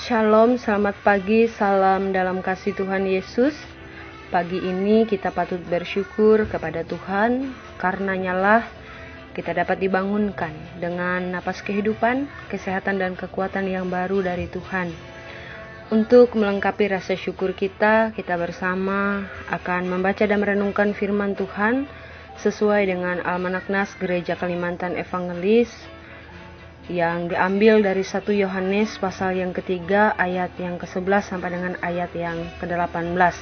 Shalom, selamat pagi, salam dalam kasih Tuhan Yesus. Pagi ini kita patut bersyukur kepada Tuhan, karenanya lah kita dapat dibangunkan dengan napas kehidupan, kesehatan dan kekuatan yang baru dari Tuhan. Untuk melengkapi rasa syukur kita bersama akan membaca dan merenungkan firman Tuhan sesuai dengan Almanak Nas Gereja Kalimantan Evangelis yang diambil dari 1 Yohanes pasal yang ketiga ayat yang ke-11 sampai dengan ayat yang ke-18.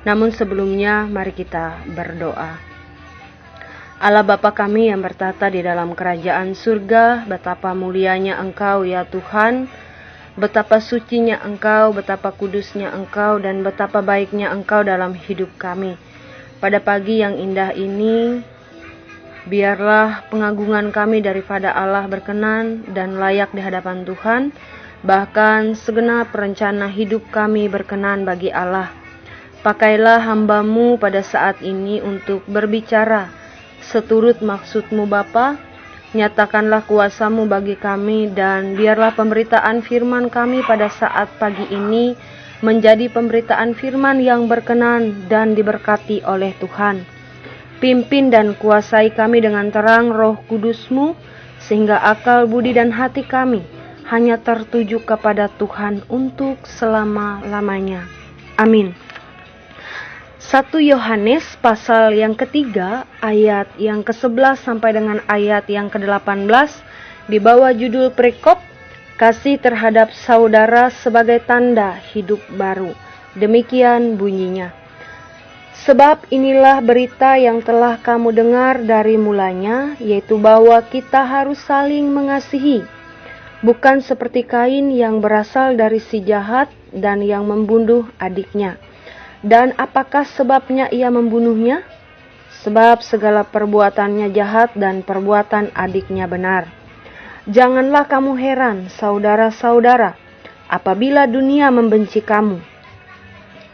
Namun sebelumnya mari kita berdoa. Allah Bapa kami yang bertata di dalam kerajaan surga, betapa mulianya Engkau ya Tuhan, betapa sucinya Engkau, betapa kudusnya Engkau, dan betapa baiknya Engkau dalam hidup kami. Pada pagi yang indah ini, biarlah pengagungan kami daripada Allah berkenan dan layak di hadapan Tuhan, bahkan segenap rencana hidup kami berkenan bagi Allah. Pakailah hamba-Mu pada saat ini untuk berbicara seturut maksud-Mu Bapa. Nyatakanlah kuasa-Mu bagi kami, dan biarlah pemberitaan firman kami pada saat pagi ini menjadi pemberitaan firman yang berkenan dan diberkati oleh Tuhan. Pimpin dan kuasai kami dengan terang Roh Kudus-Mu, sehingga akal, budi, dan hati kami hanya tertuju kepada Tuhan untuk selama-lamanya. Amin. 1 Yohanes pasal yang ketiga ayat yang ke-11 sampai dengan ayat yang ke-18 di bawah judul perikop kasih terhadap saudara sebagai tanda hidup baru. Demikian bunyinya. Sebab inilah berita yang telah kamu dengar dari mulanya, yaitu bahwa kita harus saling mengasihi. Bukan seperti Kain yang berasal dari si jahat dan yang membunuh adiknya. Dan apakah sebabnya ia membunuhnya? Sebab segala perbuatannya jahat dan perbuatan adiknya benar. Janganlah kamu heran, saudara-saudara, apabila dunia membenci kamu.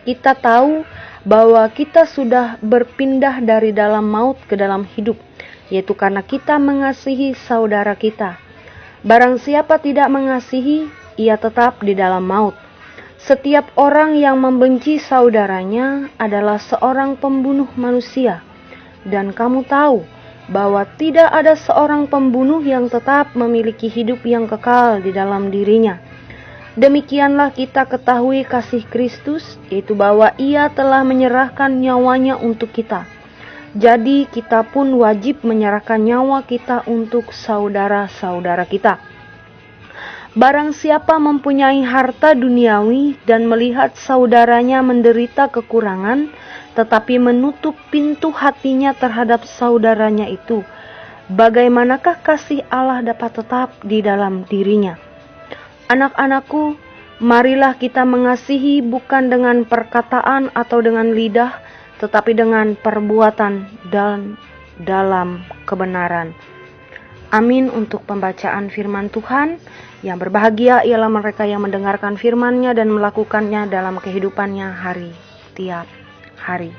Kita tahu bahwa kita sudah berpindah dari dalam maut ke dalam hidup, yaitu karena kita mengasihi saudara kita. Barang siapa tidak mengasihi, ia tetap di dalam maut. Setiap orang yang membenci saudaranya adalah seorang pembunuh manusia. Dan kamu tahu bahwa tidak ada seorang pembunuh yang tetap memiliki hidup yang kekal di dalam dirinya. Demikianlah kita ketahui kasih Kristus, yaitu bahwa Ia telah menyerahkan nyawanya untuk kita. Jadi kita pun wajib menyerahkan nyawa kita untuk saudara-saudara kita. Barang siapa mempunyai harta duniawi dan melihat saudaranya menderita kekurangan, tetapi menutup pintu hatinya terhadap saudaranya itu, bagaimanakah kasih Allah dapat tetap di dalam dirinya? Anak-anakku, marilah kita mengasihi bukan dengan perkataan atau dengan lidah, tetapi dengan perbuatan dan dalam kebenaran. Amin untuk pembacaan firman Tuhan. Yang berbahagia ialah mereka yang mendengarkan firman-Nya dan melakukannya dalam kehidupannya hari tiap hari.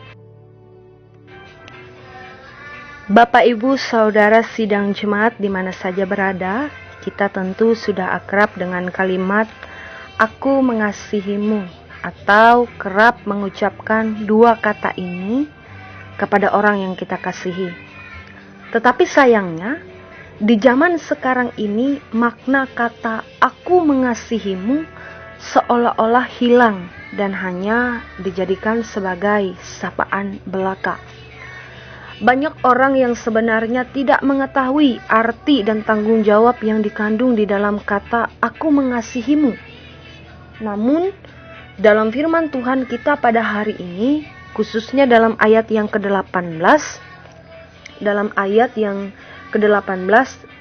Bapak, Ibu, Saudara sidang jemaat di mana saja berada, kita tentu sudah akrab dengan kalimat "Aku mengasihimu" atau kerap mengucapkan dua kata ini kepada orang yang kita kasihi. Tetapi sayangnya, di zaman sekarang ini makna kata "aku mengasihimu" seolah-olah hilang dan hanya dijadikan sebagai sapaan belaka. Banyak orang yang sebenarnya tidak mengetahui arti dan tanggung jawab yang dikandung di dalam kata "aku mengasihimu". Namun, dalam firman Tuhan kita pada hari ini, khususnya dalam ayat yang ke-18,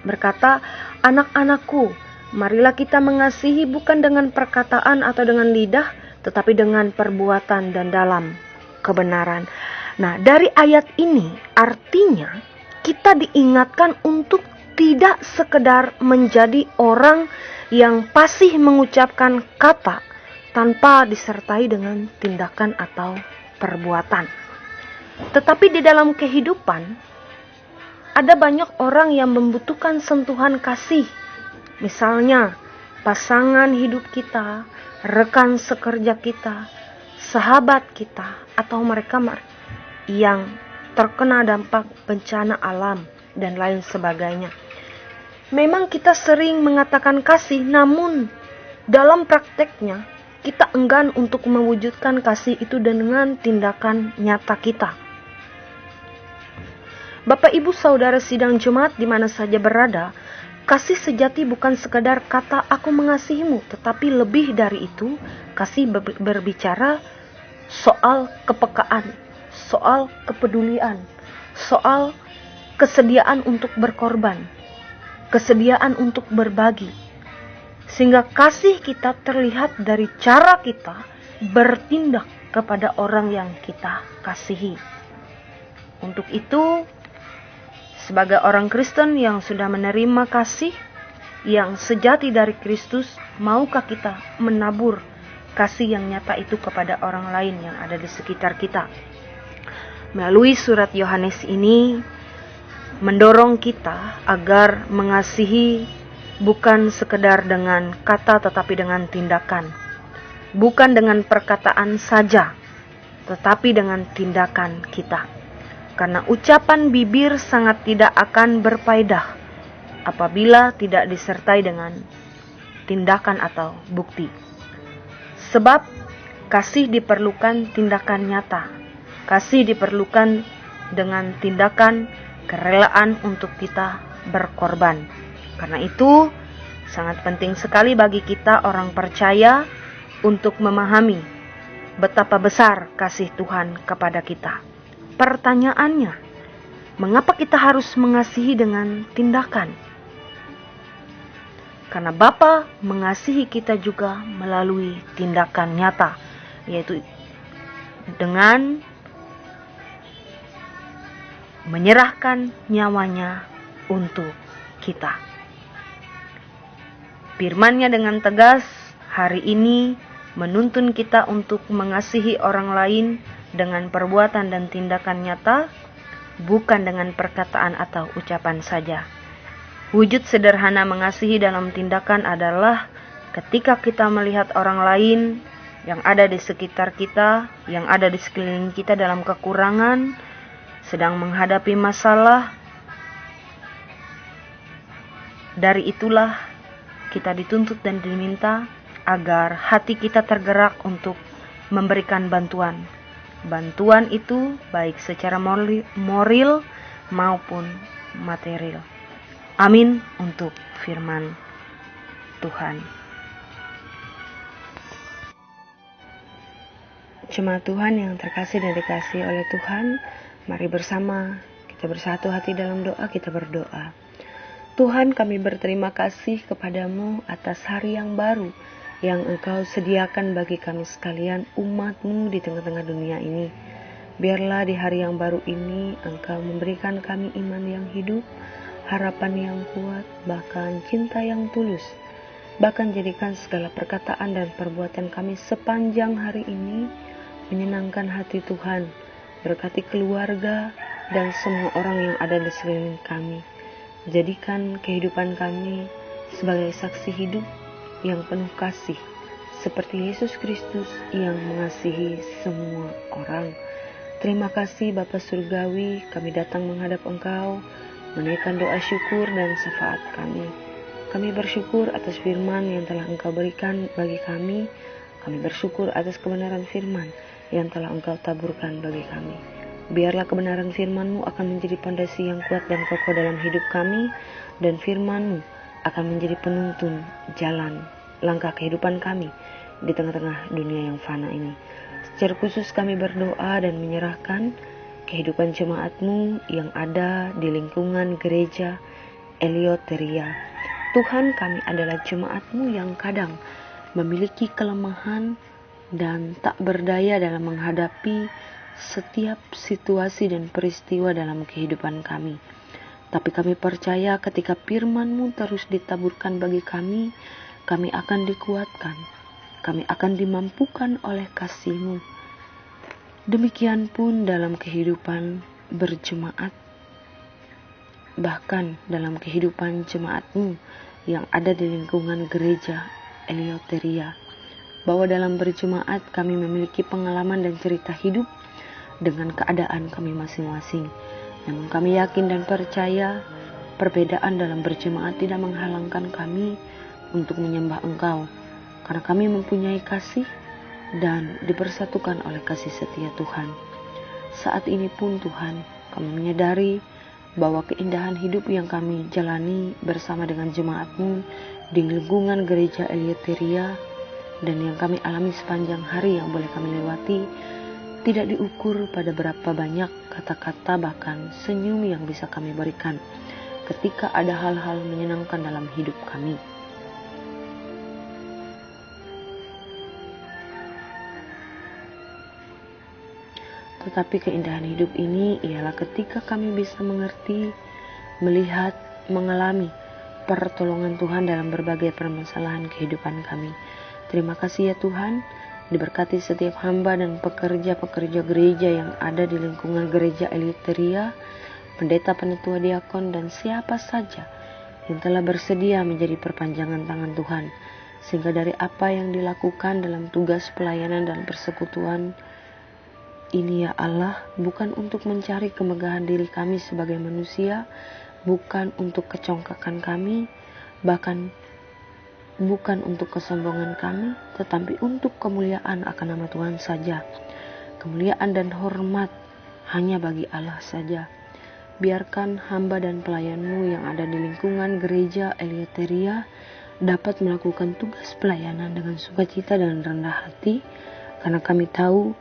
berkata, "Anak-anakku, marilah kita mengasihi bukan dengan perkataan atau dengan lidah, tetapi dengan perbuatan dan dalam kebenaran." Nah, dari ayat ini artinya kita diingatkan untuk tidak sekedar menjadi orang yang pasif mengucapkan kata tanpa disertai dengan tindakan atau perbuatan. Tetapi di dalam kehidupan ada banyak orang yang membutuhkan sentuhan kasih. Misalnya, pasangan hidup kita, rekan sekerja kita, sahabat kita, atau mereka yang terkena dampak bencana alam dan lain sebagainya. Memang kita sering mengatakan kasih, namun dalam prakteknya kita enggan untuk mewujudkan kasih itu dengan tindakan nyata kita. Bapak Ibu Saudara sidang jemaat di mana saja berada, kasih sejati bukan sekadar kata aku mengasihimu, tetapi lebih dari itu, kasih berbicara soal kepekaan, soal kepedulian, soal kesediaan untuk berkorban, kesediaan untuk berbagi. Sehingga kasih kita terlihat dari cara kita bertindak kepada orang yang kita kasihi. Untuk itu, sebagai orang Kristen yang sudah menerima kasih yang sejati dari Kristus, maukah kita menabur kasih yang nyata itu kepada orang lain yang ada di sekitar kita? Melalui surat Yohanes ini mendorong kita agar mengasihi bukan sekedar dengan kata tetapi dengan tindakan. Bukan dengan perkataan saja, tetapi dengan tindakan kita. Karena ucapan bibir sangat tidak akan berfaedah apabila tidak disertai dengan tindakan atau bukti. Sebab kasih diperlukan tindakan nyata. Kasih diperlukan dengan tindakan kerelaan untuk kita berkorban. Karena itu sangat penting sekali bagi kita orang percaya untuk memahami betapa besar kasih Tuhan kepada kita. Pertanyaannya, mengapa kita harus mengasihi dengan tindakan? Karena Bapa mengasihi kita juga melalui tindakan nyata, yaitu dengan menyerahkan nyawanya untuk kita. Firman-Nya dengan tegas hari ini menuntun kita untuk mengasihi orang lain dengan perbuatan dan tindakan nyata, bukan dengan perkataan atau ucapan saja. Wujud sederhana mengasihi dalam tindakan adalah ketika kita melihat orang lain yang ada di sekitar kita, yang ada di sekeliling kita dalam kekurangan, sedang menghadapi masalah. Dari itulah kita dituntut dan diminta agar hati kita tergerak untuk memberikan bantuan. Bantuan itu baik secara moral maupun material. Amin untuk firman Tuhan. Jemaat Tuhan yang terkasih dan dikasihi oleh Tuhan, mari bersama kita bersatu hati dalam doa, kita berdoa. Tuhan, kami berterima kasih kepadamu atas hari yang baru yang Engkau sediakan bagi kami sekalian, umat-Mu di tengah-tengah dunia ini. Biarlah di hari yang baru ini Engkau memberikan kami iman yang hidup, harapan yang kuat, bahkan cinta yang tulus. Bahkan jadikan segala perkataan dan perbuatan kami sepanjang hari ini menyenangkan hati Tuhan. Berkati keluarga dan semua orang yang ada di sekeliling kami. Jadikan kehidupan kami sebagai saksi hidup yang penuh kasih, seperti Yesus Kristus yang mengasihi semua orang. Terima kasih Bapa Surgawi, kami datang menghadap Engkau, menaikkan doa syukur dan syafaat kami. Kami bersyukur atas firman yang telah Engkau berikan bagi kami. Kami bersyukur atas kebenaran firman yang telah Engkau taburkan bagi kami. Biarlah kebenaran firman-Mu akan menjadi pondasi yang kuat dan kokoh dalam hidup kami, dan firman-Mu akan menjadi penuntun jalan langkah kehidupan kami di tengah-tengah dunia yang fana ini. Secara khusus kami berdoa dan menyerahkan kehidupan jemaat-Mu yang ada di lingkungan gereja Eleuteria. Tuhan, kami adalah jemaat-Mu yang kadang memiliki kelemahan dan tak berdaya dalam menghadapi setiap situasi dan peristiwa dalam kehidupan kami. Tapi kami percaya ketika firman-Mu terus ditaburkan bagi kami akan dikuatkan, kami akan dimampukan oleh kasih-Mu. Demikian pun dalam kehidupan berjemaat, bahkan dalam kehidupan jemaat-Mu yang ada di lingkungan gereja Eleuteria, bahwa dalam berjemaat kami memiliki pengalaman dan cerita hidup dengan keadaan kami masing-masing. Namun kami yakin dan percaya perbedaan dalam berjemaat tidak menghalangkan kami untuk menyembah Engkau, karena kami mempunyai kasih dan dipersatukan oleh kasih setia Tuhan. Saat ini pun Tuhan, kami menyadari bahwa keindahan hidup yang kami jalani bersama dengan jemaat-Mu di lingkungan gereja Eleuteria dan yang kami alami sepanjang hari yang boleh kami lewati tidak diukur pada berapa banyak kata-kata bahkan senyum yang bisa kami berikan ketika ada hal-hal menyenangkan dalam hidup kami. Tetapi keindahan hidup ini ialah ketika kami bisa mengerti, melihat, mengalami pertolongan Tuhan dalam berbagai permasalahan kehidupan kami. Terima kasih ya Tuhan, diberkati setiap hamba dan pekerja-pekerja gereja yang ada di lingkungan gereja Eleuteria, pendeta, penetua, diakon, dan siapa saja yang telah bersedia menjadi perpanjangan tangan Tuhan, sehingga dari apa yang dilakukan dalam tugas pelayanan dan persekutuan ini ya Allah, bukan untuk mencari kemegahan diri kami sebagai manusia, bukan untuk kecongkakan kami, bahkan bukan untuk kesombongan kami, tetapi untuk kemuliaan akan nama Tuhan saja. Kemuliaan dan hormat hanya bagi Allah saja. Biarkan hamba dan pelayan-Mu yang ada di lingkungan gereja Eleuteria dapat melakukan tugas pelayanan dengan sukacita dan rendah hati, karena kami tahu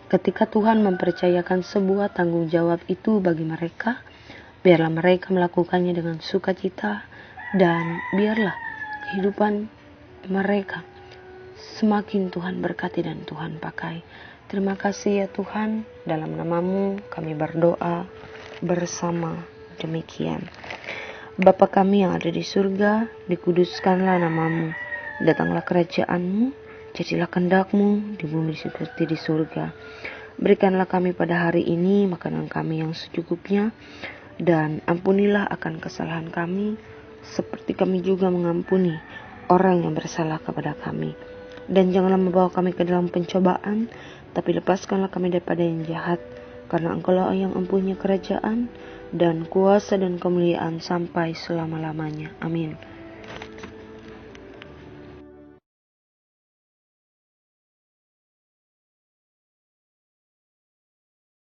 ketika Tuhan mempercayakan sebuah tanggung jawab itu bagi mereka, biarlah mereka melakukannya dengan sukacita dan biarlah kehidupan mereka semakin Tuhan berkati dan Tuhan pakai. Terima kasih ya Tuhan, dalam nama-Mu kami berdoa bersama demikian. Bapa kami yang ada di surga, dikuduskanlah nama-Mu, datanglah kerajaan-Mu, jadilah kehendak-Mu di bumi seperti di surga. Berikanlah kami pada hari ini makanan kami yang secukupnya, dan ampunilah akan kesalahan kami, seperti kami juga mengampuni orang yang bersalah kepada kami. Dan janganlah membawa kami ke dalam pencobaan, tapi lepaskanlah kami daripada yang jahat, karena Engkau-lah yang mempunyai kerajaan dan kuasa dan kemuliaan sampai selama-lamanya. Amin.